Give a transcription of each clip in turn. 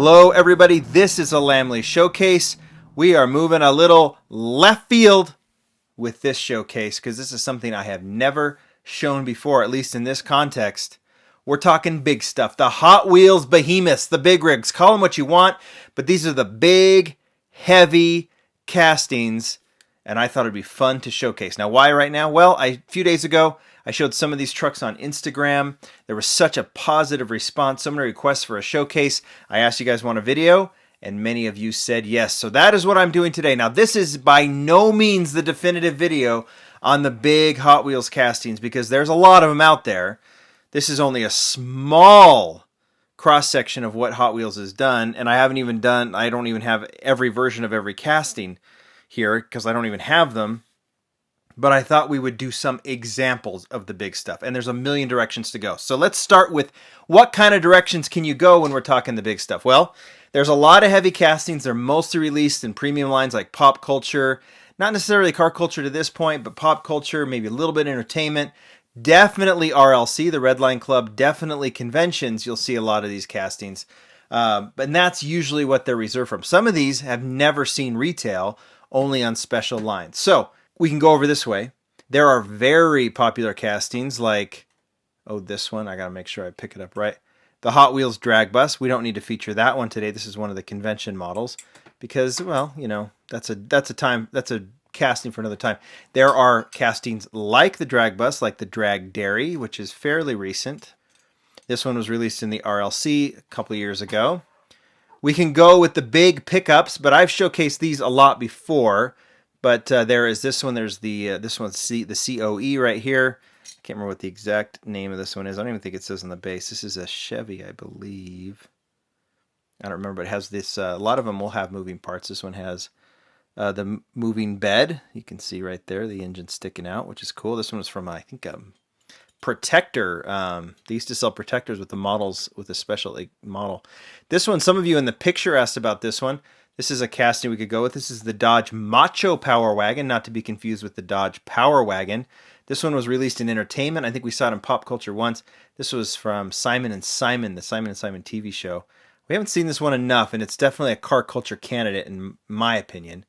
Hello everybody, this is a Lamley showcase. We are moving a little left field with this showcase because this is something I have never shown before, at least in this context. We're talking big stuff, the Hot Wheels behemoths, the big rigs, call them what you want, but these are the big, heavy castings, and I thought it'd be fun to showcase. Now, why right now? Well, a few days ago, I showed some of these trucks on Instagram. There was such a positive response, so many requests for a showcase. I asked you guys want a video, and many of you said yes. So that is what I'm doing today. Now, this is by no means the definitive video on the big Hot Wheels castings because there's a lot of them out there. This is only a small cross-section of what Hot Wheels has done, and I don't even have every version of every casting here because I don't even have them. But I thought we would do some examples of the big stuff. And there's a million directions to go. So let's start with what kind of directions can you go when we're talking the big stuff? Well, there's a lot of heavy castings. They're mostly released in premium lines like pop culture. Not necessarily car culture to this point, but pop culture, maybe a little bit entertainment. Definitely RLC, the Red Line Club. Definitely conventions. You'll see a lot of these castings. And that's usually what they're reserved from. Some of these have never seen retail, only on special lines. So we can go over this way. There are very popular castings like, this one. I got to make sure I pick it up right. The Hot Wheels Drag Bus. We don't need to feature that one today. This is one of the convention models because, well, you know, that's a casting for another time. There are castings like the Drag Bus, like the Drag Dairy, which is fairly recent. This one was released in the RLC a couple of years ago. We can go with the big pickups, but I've showcased these a lot before. But there is this one. There's the the COE right here. I can't remember what the exact name of this one is. I don't even think it says on the base. This is a Chevy, I believe. I don't remember. But it has this. A lot of them will have moving parts. This one has the moving bed. You can see right there the engine sticking out, which is cool. This one was from I think Protector. They used to sell Protectors with the models with a special model. This one, some of you in the picture asked about this one. This is a casting we could go with. This is the Dodge Macho Power Wagon, not to be confused with the Dodge Power Wagon. This one was released in entertainment. I think we saw it in pop culture once. This was from Simon & Simon, the Simon & Simon TV show. We haven't seen this one enough, and it's definitely a car culture candidate in my opinion.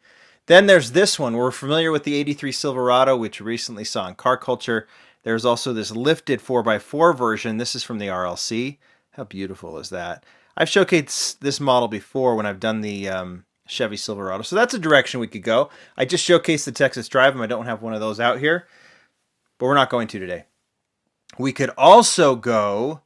Then there's this one. We're familiar with the 83 Silverado, which we recently saw in car culture. There's also this lifted 4x4 version. This is from the RLC. How beautiful is that? I've showcased this model before when I've done the Chevy Silverado. So that's a direction we could go. I just showcased the Texas Drive. I don't have one of those out here. But we're not going to today. We could also go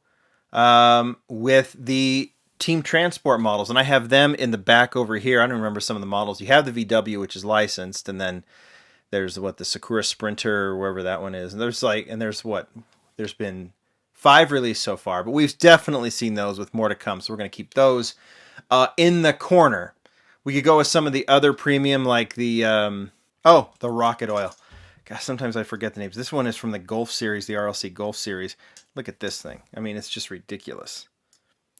with the Team Transport models. And I have them in the back over here. I don't remember some of the models. You have the VW, which is licensed. And then there's the Sakura Sprinter or wherever that one is. And there's been 5 released so far, but we've definitely seen those with more to come, so we're going to keep those in the corner. We could go with some of the other premium, like the Rocket Oil. Gosh, sometimes I forget the names. This one is from the Golf Series, the RLC Golf Series. Look at this thing. I mean, it's just ridiculous.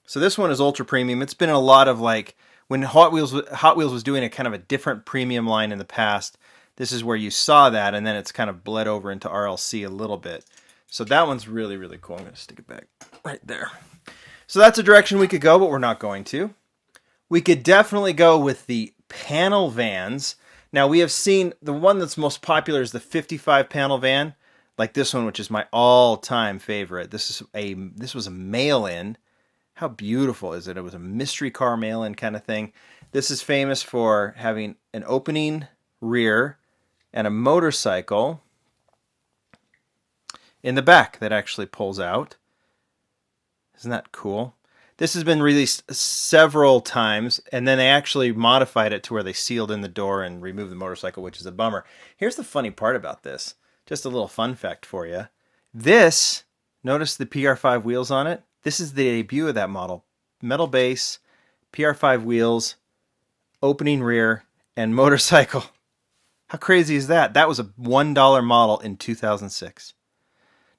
So this one is ultra premium. It's been in a lot of when Hot Wheels was doing a kind of a different premium line in the past. This is where you saw that, and then it's kind of bled over into RLC a little bit. So that one's really, really cool. I'm going to stick it back right there. So that's a direction we could go, but we're not going to. We could definitely go with the panel vans. Now, we have seen the one that's most popular is the 55 panel van, like this one, which is my all-time favorite. This was a mail-in. How beautiful is it? It was a mystery car mail-in kind of thing. This is famous for having an opening rear and a motorcycle in the back that actually pulls out. Isn't that cool? This has been released several times, and then they actually modified it to where they sealed in the door and removed the motorcycle, which is a bummer. Here's the funny part about this. Just a little fun fact for you. This, notice the PR5 wheels on it? This is the debut of that model. Metal base, PR5 wheels, opening rear, and motorcycle. How crazy is that? That was a $1 model in 2006.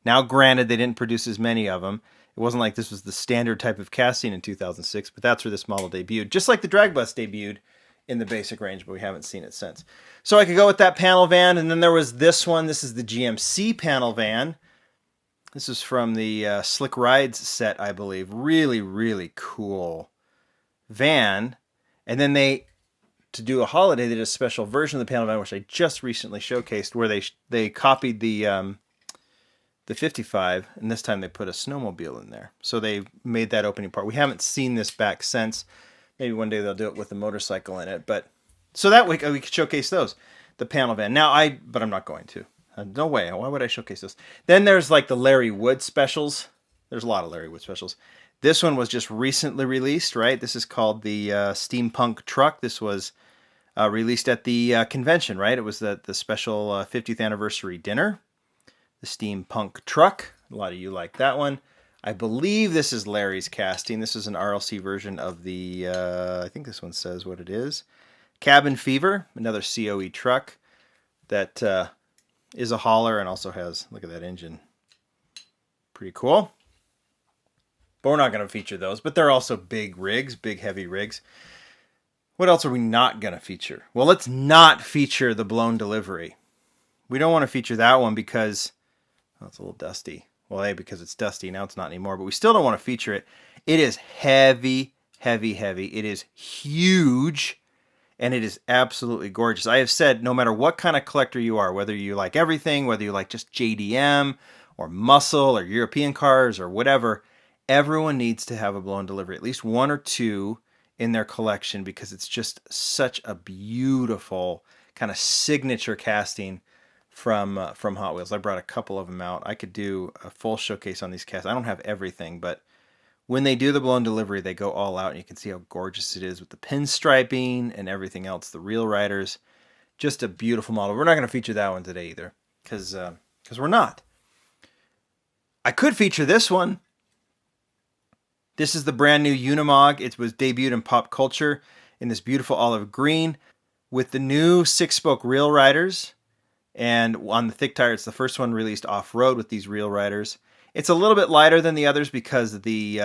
Now, granted, they didn't produce as many of them. It wasn't like this was the standard type of casting in 2006, but that's where this model debuted. Just like the Drag Bus debuted in the basic range, but we haven't seen it since. So I could go with that panel van, and then there was this one. This is the GMC panel van. This is from the Slick Rides set, I believe. Really, really cool van, and then to do a holiday, they did a special version of the panel van, which I just recently showcased, where they copied the 55, and this time they put a snowmobile in there. So they made that opening part. We haven't seen this back since. Maybe one day they'll do it with a motorcycle in it, but so that we could showcase those, the panel van. But I'm not going to. No way. Why would I showcase this? Then there's like the Larry Wood specials. There's a lot of Larry Wood specials. This one was just recently released, right? This is called the Steampunk Truck. This was released at the convention, right? It was the special 50th anniversary dinner. The Steampunk Truck. A lot of you like that one. I believe this is Larry's casting. This is an RLC version of the, I think this one says what it is. Cabin Fever, another COE truck that is a hauler and also has, look at that engine. Pretty cool. But we're not going to feature those. But they're also big rigs, big heavy rigs. What else are we not going to feature? Well, let's not feature the blown delivery. We don't want to feature that one because, oh, it's a little dusty. Well, A, because it's dusty. Now it's not anymore. But we still don't want to feature it. It is heavy, heavy, heavy. It is huge. And it is absolutely gorgeous. I have said, no matter what kind of collector you are, whether you like everything, whether you like just JDM or muscle or European cars or whatever, everyone needs to have a blown delivery, at least one or two in their collection, because it's just such a beautiful kind of signature casting from Hot Wheels. I brought a couple of them out. I could do a full showcase on these casts. I don't have everything, but when they do the blown delivery, they go all out, and you can see how gorgeous it is with the pinstriping and everything else. The Real Riders, just a beautiful model. We're not going to feature that one today either, because we're not. I could feature this one. This is the brand new Unimog. It was debuted in pop culture in this beautiful olive green with the new 6-spoke Real Riders. And on the thick tire, it's the first one released off-road with these Real Riders. It's a little bit lighter than the others because the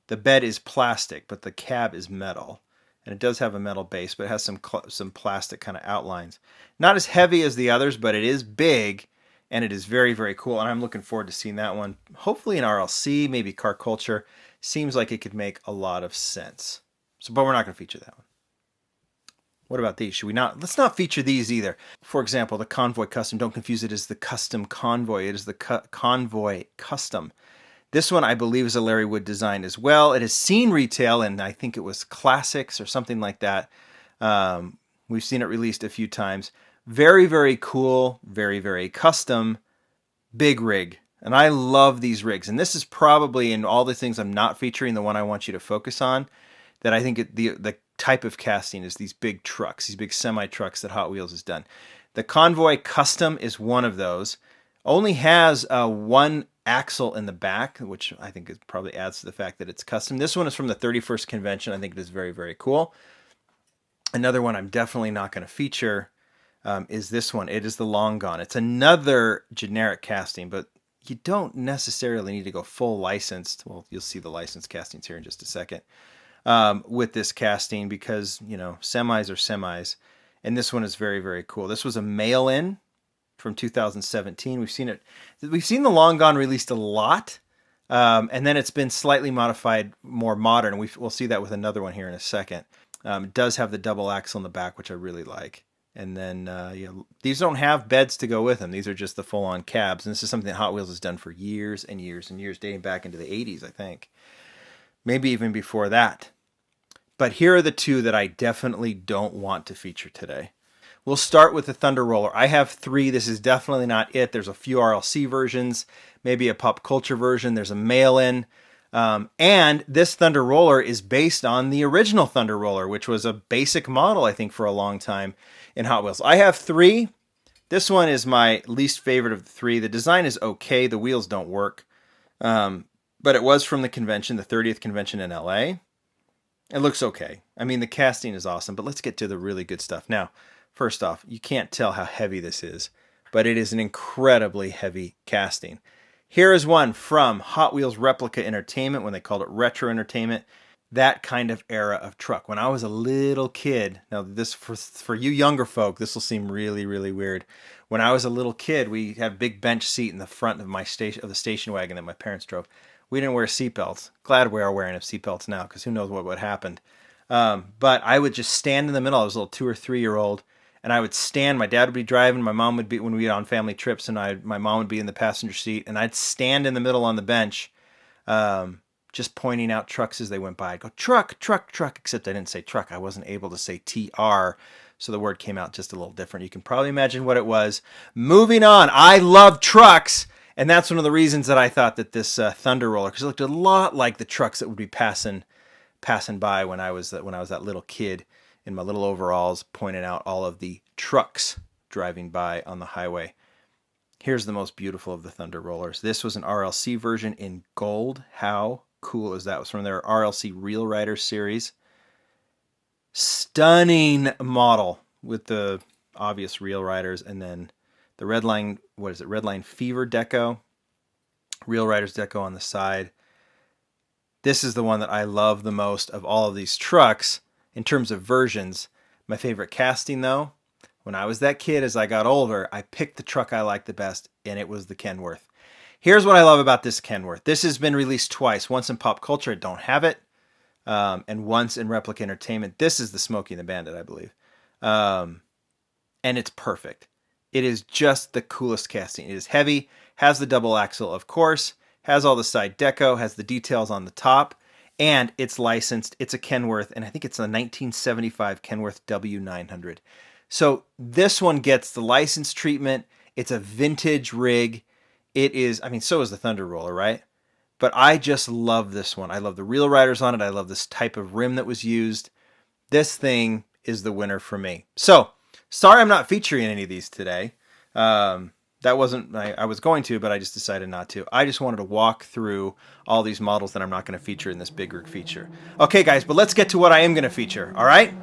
bed is plastic, but the cab is metal. And it does have a metal base, but it has some plastic kind of outlines. Not as heavy as the others, but it is big. And it is very, very cool. And I'm looking forward to seeing that one. Hopefully in RLC, maybe Car Culture. Seems like it could make a lot of sense. But we're not going to feature that one. What about these? Should we not? Let's not feature these either. For example, the Convoy Custom. Don't confuse it as the Custom Convoy. It is the Convoy Custom. This one, I believe, is a Larry Wood design as well. It has seen retail, and I think it was Classics or something like that. We've seen it released a few times. Very, very cool, very, very custom, big rig. And I love these rigs. And this is probably, in all the things I'm not featuring, the one I want you to focus on, that I think the type of casting is these big trucks, these big semi-trucks that Hot Wheels has done. The Convoy Custom is one of those. Only has one axle in the back, which I think it probably adds to the fact that it's custom. This one is from the 31st convention. I think it is very, very cool. Another one I'm definitely not going to feature is this one. It is the Long Gone. It's another generic casting, but you don't necessarily need to go full licensed. Well, you'll see the licensed castings here in just a second with this casting because, you know, semis are semis. And this one is very, very cool. This was a mail-in from 2017. We've seen it. We've seen the Long Gone released a lot, and then it's been slightly modified, more modern. We'll see that with another one here in a second. It does have the double axle in the back, which I really like. And then these don't have beds to go with them. These are just the full-on cabs. And this is something that Hot Wheels has done for years and years and years, dating back into the 80s, I think. Maybe even before that. But here are the two that I definitely don't want to feature today. We'll start with the Thunder Roller. I have three. This is definitely not it. There's a few RLC versions, maybe a pop culture version. There's a mail-in. And this Thunder Roller is based on the original Thunder Roller, which was a basic model, I think, for a long time in Hot Wheels. I have three. This one is my least favorite of the three. The design is okay. The wheels don't work. But it was from the convention, the 30th convention in LA. It looks okay. I mean, the casting is awesome, but let's get to the really good stuff. Now, first off, you can't tell how heavy this is, but it is an incredibly heavy casting. Here is one from Hot Wheels Replica Entertainment when they called it Retro Entertainment. That kind of era of truck. When I was a little kid, now this for you younger folk, this will seem really, really weird. When I was a little kid, we had a big bench seat in the front of the station wagon that my parents drove. We didn't wear seatbelts. Glad we are wearing seatbelts now, because who knows what would happen. But I would just stand in the middle. I was a little 2 or 3 year old, and I would stand. My dad would be driving. My mom would be, when we were on family trips, and my mom would be in the passenger seat, and I'd stand in the middle on the bench, just pointing out trucks as they went by. I'd go, truck, truck, truck, except I didn't say truck. I wasn't able to say TR, so the word came out just a little different. You can probably imagine what it was. Moving on. I love trucks, and that's one of the reasons that I thought that this Thunder Roller, because it looked a lot like the trucks that would be passing by when I was that little kid in my little overalls, pointing out all of the trucks driving by on the highway. Here's the most beautiful of the Thunder Rollers. This was an RLC version in gold. How cool is that? It was from their RLC Real Rider series. Stunning model with the obvious Real Riders, and then the Redline, what is it? Redline Fever deco. Real Riders deco on the side. This is the one that I love the most of all of these trucks in terms of versions. My favorite casting, though, when I was that kid, as I got older, I picked the truck I liked the best, and it was the Kenworth. Here's what I love about this Kenworth. This has been released twice. Once in Pop Culture, I don't have it, and once in Replica Entertainment. This is the Smokey and the Bandit, I believe. And it's perfect. It is just the coolest casting. It is heavy, has the double axle, of course, has all the side deco, has the details on the top, and it's licensed. It's a Kenworth, and I think it's a 1975 Kenworth W900. So this one gets the license treatment. It's a vintage rig. It is, I mean, so is the Thunder Roller, right? But I just love this one. I love the Real Riders on it. I love this type of rim that was used. This thing is the winner for me. So, sorry I'm not featuring any of these today. That wasn't, I was going to, but I just decided not to. I just wanted to walk through all these models that I'm not going to feature in this big rig feature. Okay, guys, but let's get to what I am going to feature, all right?